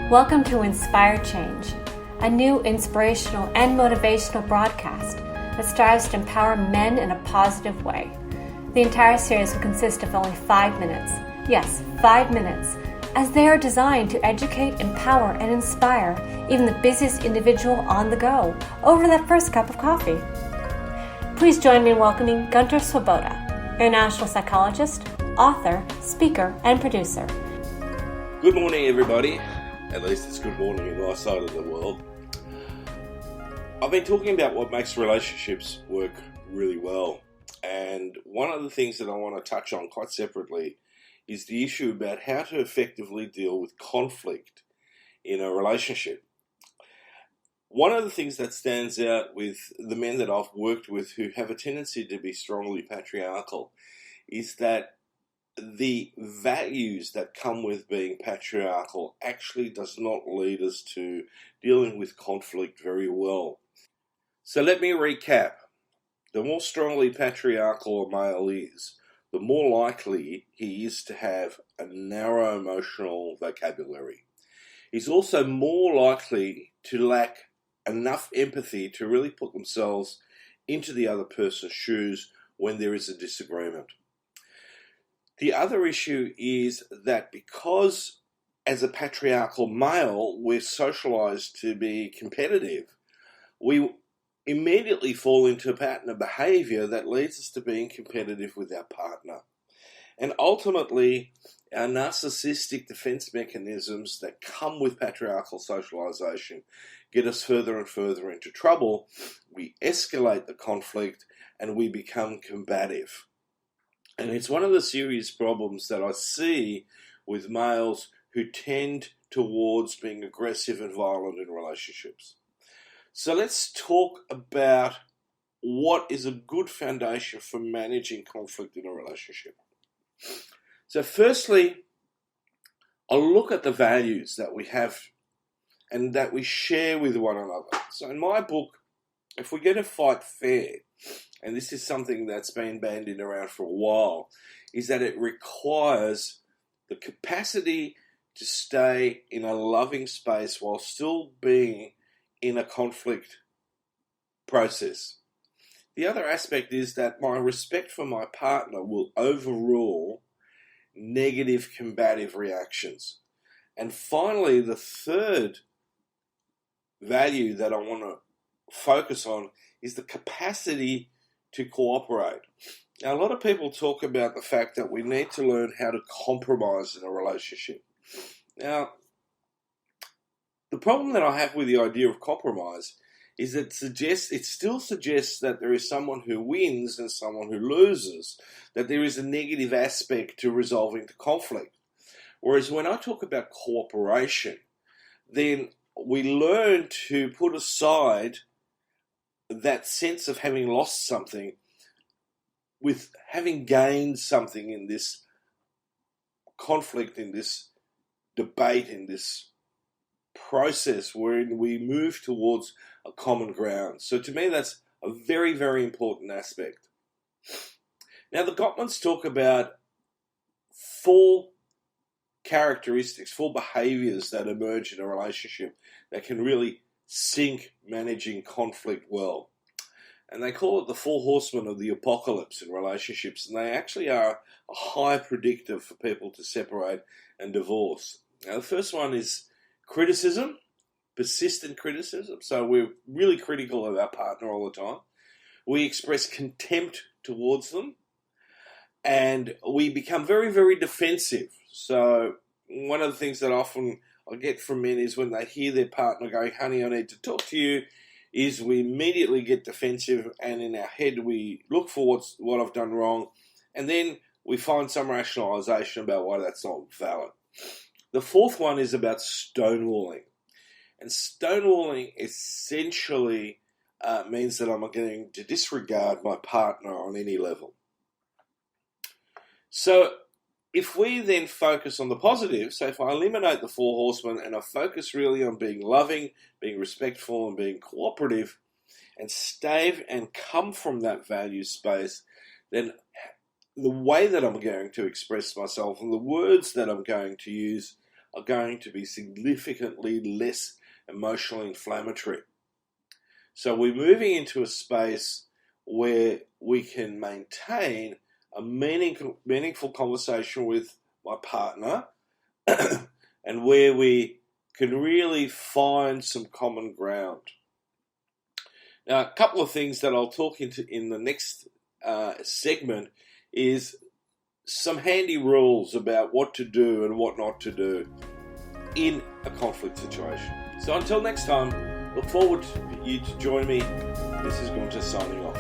Welcome to Inspire Change, a new inspirational and motivational broadcast that strives to empower men in a positive way. The entire series will consist of only 5 minutes. Yes, 5 minutes, as they are designed to educate, empower, and inspire even the busiest individual on the go over that first cup of coffee. Please join me in welcoming Gunter, international psychologist, author, speaker, and producer. Good morning, everybody. At least it's good morning in my side of the world. I've been talking about what makes relationships work really well. And one of the things that I want to touch on quite separately is the issue about how to effectively deal with conflict in a relationship. One of the things that stands out with the men that I've worked with who have a tendency to be strongly patriarchal is that the values that come with being patriarchal actually does not lead us to dealing with conflict very well. So let me recap. The more strongly patriarchal a male is, the more likely he is to have a narrow emotional vocabulary. He's also more likely to lack enough empathy to really put themselves into the other person's shoes when there is a disagreement. The other issue is that because as a patriarchal male, we're socialized to be competitive, we immediately fall into a pattern of behavior that leads us to being competitive with our partner. And ultimately, our narcissistic defense mechanisms that come with patriarchal socialization get us further and further into trouble. We escalate the conflict and we become combative. And it's one of the serious problems that I see with males who tend towards being aggressive and violent in relationships. So let's talk about what is a good foundation for managing conflict in a relationship. So firstly, I'll look at the values that we have and that we share with one another. So in my book, if we're going to fight fair, and this is something that's been bandied around for a while, is that it requires the capacity to stay in a loving space while still being in a conflict process. The other aspect is that my respect for my partner will overrule negative combative reactions. And finally, the third value that I want to focus on is the capacity to cooperate. Now, a lot of people talk about the fact that we need to learn how to compromise in a relationship. Now, the problem that I have with the idea of compromise is that it still suggests that there is someone who wins and someone who loses, that there is a negative aspect to resolving the conflict. Whereas when I talk about cooperation, then we learn to put aside that sense of having lost something with having gained something in this conflict, in this debate, in this process wherein we move towards a common ground. So to me, that's a very, very important aspect. Now, the Gottmans talk about 4 characteristics, 4 behaviors that emerge in a relationship that can really sink managing conflict well. And they call it the 4 horsemen of the apocalypse in relationships, and they actually are a high predictor for people to separate and divorce. Now, the first one is criticism, persistent criticism. So we're really critical of our partner all the time. We express contempt towards them, and we become very, very defensive. So one of the things that often I get from men is when they hear their partner going, "Honey, I need to talk to you," is we immediately get defensive, and in our head we look for what I've done wrong, and then we find some rationalization about why that's not valid. The 4th one is about stonewalling. And stonewalling essentially means that I'm going to disregard my partner on any level. So if we then focus on the positive, so if I eliminate the 4 horsemen and I focus really on being loving, being respectful, and being cooperative, and stay and come from that value space, then the way that I'm going to express myself and the words that I'm going to use are going to be significantly less emotionally inflammatory. So we're moving into a space where we can maintain a meaningful conversation with my partner and where we can really find some common ground. Now, a couple of things that I'll talk into in the next segment is some handy rules about what to do and what not to do in a conflict situation. So until next time, look forward to you to join me. This is Gunter signing off.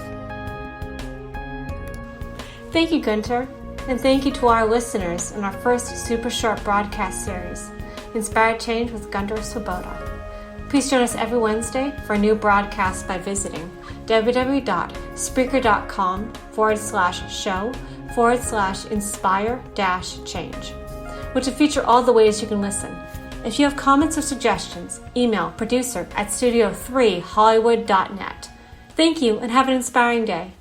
Thank you, Gunter, and thank you to our listeners in our first super short broadcast series, Inspired Change with Gunter Swoboda. Please join us every Wednesday for a new broadcast by visiting www.spreaker.com/show/inspire-change, which will feature all the ways you can listen. If you have comments or suggestions, email producer@studio3hollywood.net. Thank you and have an inspiring day.